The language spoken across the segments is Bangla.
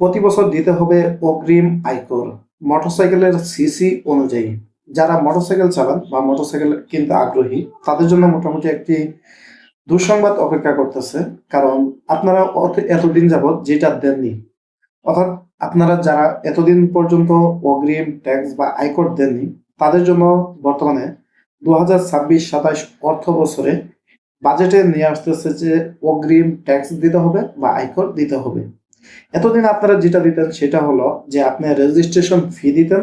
প্রতি বছর দিতে হবে অগ্রিম আয়কর মোটরসাইকেলের সিসি অনুযায়ী। যারা মোটরসাইকেল চালান বা মোটরসাইকেল কিনতে আগ্রহী তাদের জন্য মোটামুটি একটি দুঃসংবাদ অপেক্ষা করতেছে। কারণ আপনারা এতদিন যাবৎ যেটা দেননি, অর্থাৎ আপনারা যারা এতদিন পর্যন্ত অগ্রিম ট্যাক্স বা আয়কর দেননি, তাদের জন্য বর্তমানে 2026-27 অর্থ বছরে বাজেটে নিয়ে আসতেছে যে অগ্রিম ট্যাক্স দিতে হবে বা আয়কর দিতে হবে। এতদিন আপনারা যেটা দিতেন সেটা হলো যে আপনি রেজিস্ট্রেশন ফি দিতেন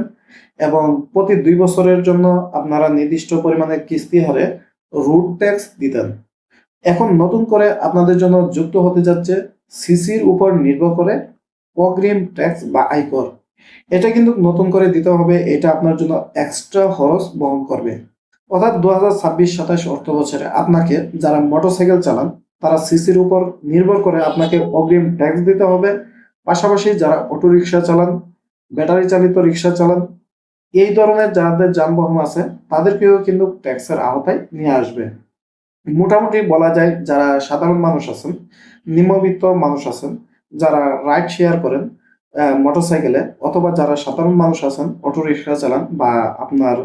এবং প্রতি 2 বছরের জন্য আপনারা নির্দিষ্ট পরিমাণে কিস্তি হারে রুট ট্যাক্স দিতেন। এখন নতুন করে আপনাদের জন্য যুক্ত হতে যাচ্ছে সিসির উপর নির্ভর করে অগ্রিম ট্যাক্স বা আয়কর। এটা কিন্তু নতুন করে দিতে হবে, এটা আপনার জন্য এক্সট্রা খরচ বহন করবে। অর্থাৎ 2026-27 অর্থ বছরে আপনাকে যারা মোটরসাইকেল চালান তারা সিসির উপর নির্ভর করে আপনাকে অগ্রিম ট্যাক্স দিতে হবে। পাশাপাশি যারা অটোরিকশা চালান, ব্যাটারি চালিত রিক্সা চালান, এই ধরনের যাদের যানবাহন আছে তাদেরকেও কিন্তু ট্যাক্সের আওতায় নিয়ে আসবে। মোটামুটি বলা যায় যারা সাধারণ মানুষ আছেন, নিম্নবিত্ত মানুষ আছেন, যারা রাইড শেয়ার করেন মোটরসাইকেলে, অথবা যারা সাধারণ মানুষ আছেন অটো রিক্সা চালান বা আপনার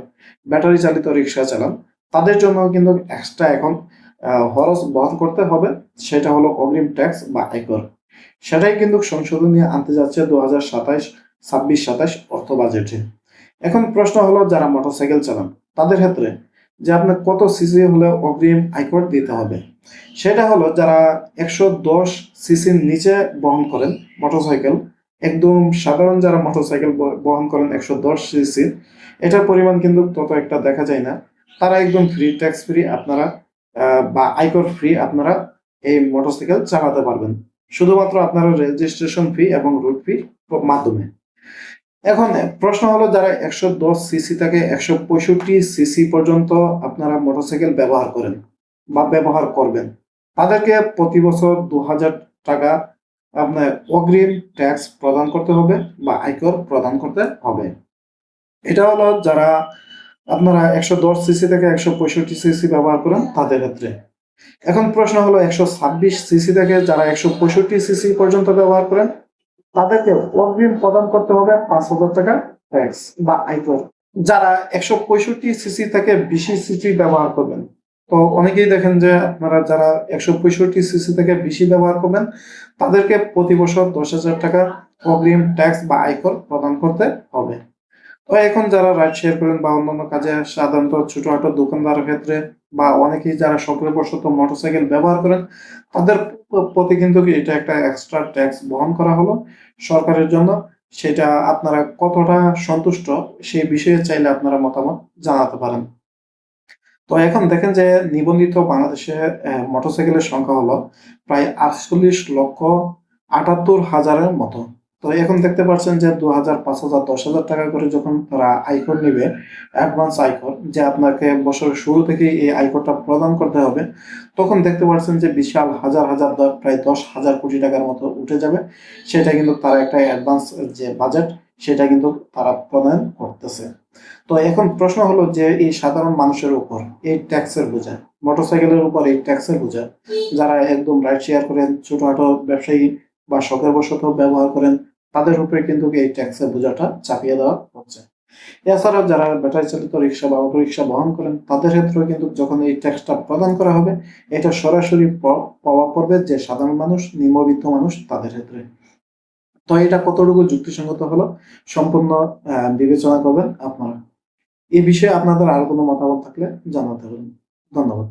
ব্যাটারি চালিত রিক্সা চালান, তাদের জন্য কিন্তু এক্সট্রা এখন খরচ বহন করতে হবে। সেটা হলো অগ্রিম ট্যাক্স বা আয়কর। সেটাই কিন্তু সংশোধনী আনতে যাচ্ছে 2027 অর্থ বাজেটে। এখন প্রশ্ন হলো যারা মোটরসাইকেল চালান তাদের ক্ষেত্রে যে আপনার কত সিসি হলে অগ্রিম আয়কর দিতে হবে। সেটা হলো যারা 110 সিসির নিচে বহন করেন মোটরসাইকেল, একদম সাধারণ যারা মোটরসাইকেল বহন করেন 110 সিসির, এটার পরিমাণ কিন্তু তত একটা দেখা যায় না। তারা একদম ফ্রি, ট্যাক্স ফ্রি আপনারা বা আয়কর ফ্রি আপনারা এই মোটরসাইকেল চালাতে পারবেন, শুধুমাত্র আপনারা রেজিস্ট্রেশন ফি এবং রুট ফি মাধ্যমে। এখন প্রশ্ন হলো যারা 110 সিসি থেকে 165 সিসি পর্যন্ত আপনারা মোটরসাইকেল ব্যবহার করেন বা ব্যবহার করবেন, তাদেরকে প্রতি বছর 2000 টাকা আপনার অগ্রিম ট্যাক্স প্রদান করতে হবে বা আয়কর প্রদান করতে হবে। এটা হলো যারা আপনারা 110 সিসি থেকে 165 সিসি ব্যবহার করেন তাদের ক্ষেত্রে। এখন প্রশ্ন হলো 126 সিসি থেকে যারা 165 সিসি পর্যন্ত ব্যবহার করেন তাদেরকে অগ্রিম প্রদান করতে হবে 5,000 টাকা ট্যাক্স বা আয়কর। যারা 165 সিসি থেকে বেশি সিসি ব্যবহার করবেন, তো অনেকেই দেখেন যে আপনারা যারা 165 সিসি থেকে বেশি ব্যবহার করবেন তাদেরকে প্রতি বছর 10,000 টাকা অগ্রিম ট্যাক্স বা আয়কর প্রদান করতে হবে। তো এখন যারা রাইড শেয়ার করেন বা অন্যান্য কাজে সাধারণত ছোটখাটো দোকানদারের ক্ষেত্রে বা অনেকেই যারা সক্রিয়বশত মোটরসাইকেল ব্যবহার করেন তাদের প্রতি কিন্তু এটা একটা এক্সট্রা ট্যাক্স বহন করা হলো সরকারের জন্য। সেটা আপনারা কতটা সন্তুষ্ট সেই বিষয়ে চাইলে আপনারা মতামত জানাতে পারেন। তো এখন দেখেন যে নিবন্ধিত বাংলাদেশে মোটরসাইকেলের সংখ্যা হলো প্রায় 48,78,000-এর মতো। তো এখন দেখতে পাচ্ছেন যে 2,000, 5,000, 10,000 টাকা করে যখন তারা আয়কর নিবে, অ্যাডভান্স আয়কর, যে আপনাকে বছরের শুরু থেকেই এই আয়করটা প্রদান করতে হবে, তখন দেখতে পাচ্ছেন যে বিশাল হাজার হাজার প্রায় 10,000 কোটি টাকার মতো উঠে যাবে। সেটা কিন্তু তারা একটা অ্যাডভান্স যে বাজেট সেটা কিন্তু তারা প্রদান করতেছে। তো এখন প্রশ্ন হলো যে এই সাধারণ মানুষের উপর এই ট্যাক্সের বোঝা, মোটরসাইকেলের উপর এই ট্যাক্সের বোঝা, যারা একদম রাইড শেয়ার করেন, ছোটখাটো ব্যবসায়ী বা শখের বশত ব্যবহার করেন, তাদের উপরে কিন্তু এই ট্যাক্সের বোঝাটা চাপিয়ে দেওয়া হচ্ছে। এছাড়া যারা ব্যাটারি চালিত রিক্সা বা অটো রিক্সা বহন করেন তাদের ক্ষেত্রেও কিন্তু যখন এই ট্যাক্সটা প্রদান করা হবে, এটা সরাসরি প্রভাব পড়বে যে সাধারণ মানুষ, নিম্নবিত্ত মানুষ তাদের ক্ষেত্রে। তো এটা কতটুকু যুক্তিসঙ্গত হলো সম্পূর্ণ বিবেচনা করবেন আপনারা। এই বিষয়ে আপনাদের আরো কোনো মতামত থাকলে জানাতে পারেন। ধন্যবাদ।